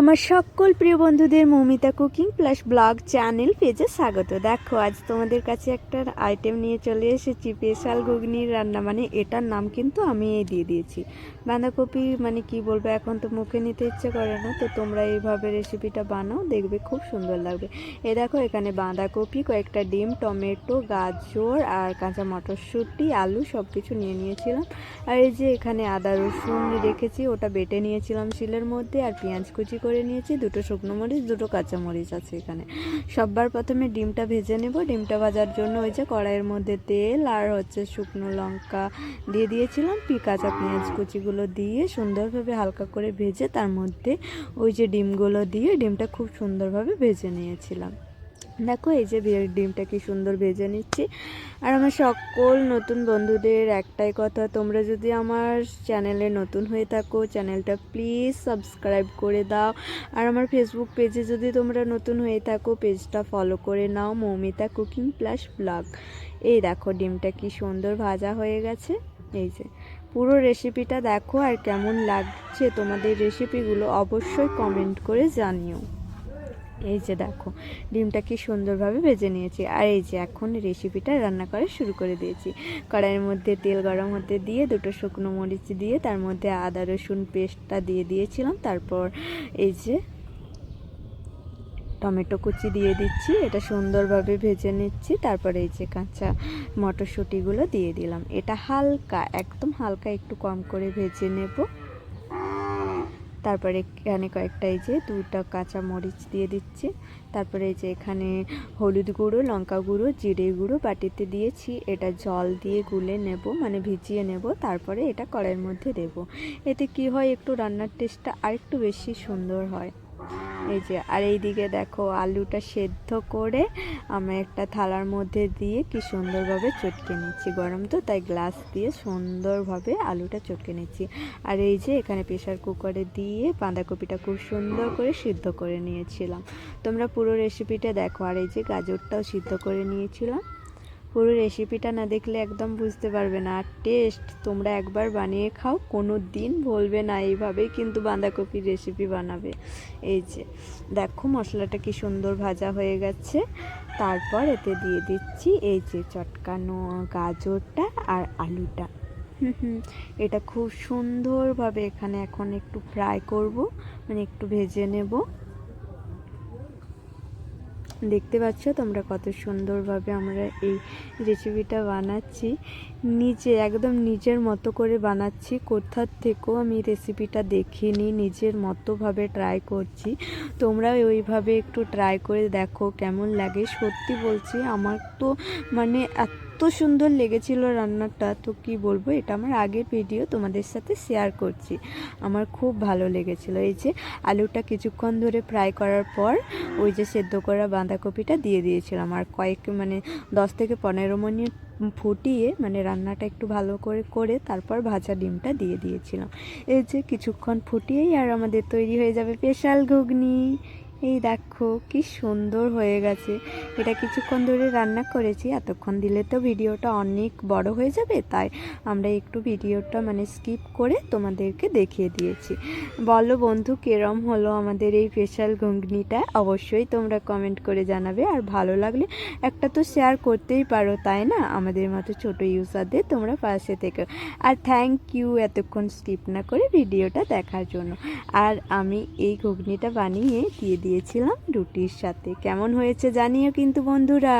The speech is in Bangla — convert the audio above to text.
আমার সকল প্রিয় বন্ধুদের Moumita cooking plus blog channel পেজে স্বাগত। দেখো আজ তোমাদের কাছে একটা আইটেম নিয়ে চলে এসেছি, স্পেশাল ঘুগনির রান্না। মানে এটার নাম কিন্তু আমি দিয়ে দিয়েছি বাঁধাকপি। মানে কি বলবো, এখন তো মুখে নিতে ইচ্ছে করে না, তো তোমরা এইভাবে রেসিপিটা বানাও, দেখবে খুব সুন্দর লাগবে। দেখো এখানে বাঁধাকপি, কয়েকটা ডিম, টমেটো, গাজর আর কাঁচা মটরশুঁটি, আলু সব কিছু নিয়ে নিয়েছিলাম। আর এই যে এখানে আদা রসুন রেখেছি, ওটা বেটে নিয়েছিলাম শিলের মধ্যে। আর পেঁয়াজ কুচি করে নিয়েছি, দুটো শুকনো মরিচ, দুটো কাঁচা মরিচ আছে এখানে। সববার প্রথমে ডিমটা ভেজে নেব। ডিমটা ভাজার জন্য ওই যে কড়াইয়ের মধ্যে তেল আর শুকনো লঙ্কা দিয়ে দিয়েছিলাম। কাঁচা পেঁয়াজ কুচিগুলো দিয়ে সুন্দরভাবে হালকা করে ভেজে তার মধ্যে ওই যে ডিমগুলো দিয়ে ডিমটা খুব সুন্দরভাবে ভেজে নিয়েছিলাম। দেখো এই যে ডিমটা কি সুন্দর ভেজে নিচ্ছি। আর আমার সকল নতুন বন্ধুদের একটাই কথা, তোমরা যদি আমার চ্যানেলে নতুন হয়ে থাকো চ্যানেলটা প্লিজ সাবস্ক্রাইব করে দাও। আর আমার ফেসবুক পেজে যদি তোমরা নতুন হয়ে থাকো পেজটা ফলো করে নাও, মৌমিতা কুকিং প্লাস ব্লগ। এই দেখো ডিমটা কি সুন্দর ভাজা হয়ে গেছে। এই যে পুরো রেসিপিটা দেখো, আর কেমন লাগছে তোমাদের রেসিপিগুলো অবশ্যই কমেন্ট করে জানিও। এই যে দেখো ডিমটা কি সুন্দরভাবে ভেজে নিয়েছি। আর এই যে এখন রেসিপিটা রান্না করা শুরু করে দিয়েছি। কড়াইয়ের মধ্যে তেল গরম হতে দিয়ে দুটো শুকনো মরিচ দিয়ে তার মধ্যে আদা রসুন পেস্টটা দিয়ে দিয়েছিলাম। তারপর এই যে টমেটো কুচি দিয়ে দিচ্ছি, এটা সুন্দরভাবে ভেজে নিচ্ছি। তারপরে এই যে কাঁচা মটরশুঁটিগুলো দিয়ে দিলাম। এটা হালকা, একদম হালকা একটু কম করে ভেজে নেব। তারপরে এখানে কয়েকটা এই যে দুটো কাঁচা মরিচ দিয়ে দিচ্ছি। তারপরে এই যে এখানে হলুদ গুঁড়ো, লঙ্কা গুঁড়ো, জিরে গুঁড়ো বাটিতে দিয়েছি। এটা জল দিয়ে গুলে নেব, মানে ভিজিয়ে নেব। তারপরে এটা কড়াইয়ের মধ্যে দেব। এতে কি হয়, একটু রান্নার টেস্টটা আরেকটু বেশি সুন্দর হয়। এই যে আর এইদিকে দেখো আলুটা সেদ্ধ করে আমি একটা থালার মধ্যে দিয়ে কি সুন্দরভাবে চটকে নিচ্ছি। গরম তো তাই গ্লাস দিয়ে সুন্দরভাবে আলুটা চটকে নিচ্ছি। আর এই যে এখানে প্রেসার কুকারে দিয়ে বাঁধাকপিটা খুব সুন্দর করে সিদ্ধ করে নিয়েছিলাম। তোমরা পুরো রেসিপিটা দেখো। আর এই যে গাজরটাও সিদ্ধ করে নিয়েছিলাম। পুরো রেসিপিটা না দেখলে একদম বুঝতে পারবে না। আর টেস্ট তোমরা একবার বানিয়ে খাও, কোনো দিন বলবে না এইভাবেই কিন্তু বাঁধাকপির রেসিপি বানাবে। এই যে দেখো মশলাটা কি সুন্দর ভাজা হয়ে গেছে। তারপর এতে দিয়ে দিচ্ছি এই যে চটকানো গাজরটা আর আলুটা। এটা খুব সুন্দরভাবে এখানে এখন একটু ফ্রাই করব, মানে একটু ভেজে নেব। দেখতে পাচ্ছ তোমরা কত সুন্দরভাবে আমরা এই রেসিপিটা বানাচ্ছি। একদম নিজের মতো করে বানাচ্ছি, কোথার থেকেও আমি রেসিপিটা দেখিনি, নিজের মতোভাবে ট্রাই করছি। তোমরা ওইভাবে একটু ট্রাই করে দেখো কেমন লাগে। সত্যি বলছি, আমার তো মানে এত সুন্দর লেগেছিল রান্নাটা, তো কি বলবো। এটা আমার আগের ভিডিও তোমাদের সাথে শেয়ার করছি, আমার খুব ভালো লেগেছিল। এই যে আলুটা কিছুক্ষণ ধরে ফ্রাই করার পর ওই যে সেদ্ধ করা বাঁধাকপিটা দিয়ে দিয়েছিলাম। আর 10 থেকে 15 মিনিট ফুটিয়ে, মানে রান্নাটা একটু ভালো করে তারপর ভাজা ডিমটা দিয়ে দিয়েছিলাম। এই যে কিছুক্ষণ ফুটিয়েই আর আমাদের তৈরি হয়ে যাবে স্পেশাল ঘুগনি। এই দেখো কি সুন্দর হয়ে গেছে। এটা কিছুক্ষণ ধরে রান্না করেছি, এতক্ষণ দিলে তো ভিডিওটা অনেক বড় হয়ে যাবে, তাই আমরা একটু ভিডিওটা মানে স্কিপ করে তোমাদেরকে দেখিয়ে দিয়েছি। বলো বন্ধু কেরম হলো আমাদের এই স্পেশাল ঘুগনিটা, অবশ্যই তোমরা কমেন্ট করে জানাবে। আর ভালো লাগলে একটা তো শেয়ার করতেই পারো, তাই না? আমাদের মতো ছোটো ইউজারদের তোমরা পাশে থেকে। আর থ্যাংক ইউ এতক্ষণ স্কিপ না করে ভিডিওটা দেখার জন্য। আর আমি এই ঘুগনিটা বানিয়ে দিয়ে দিয়েছিলাম রুটির সাথে। কেমন হয়েছে জানিও কিন্তু বন্ধুরা।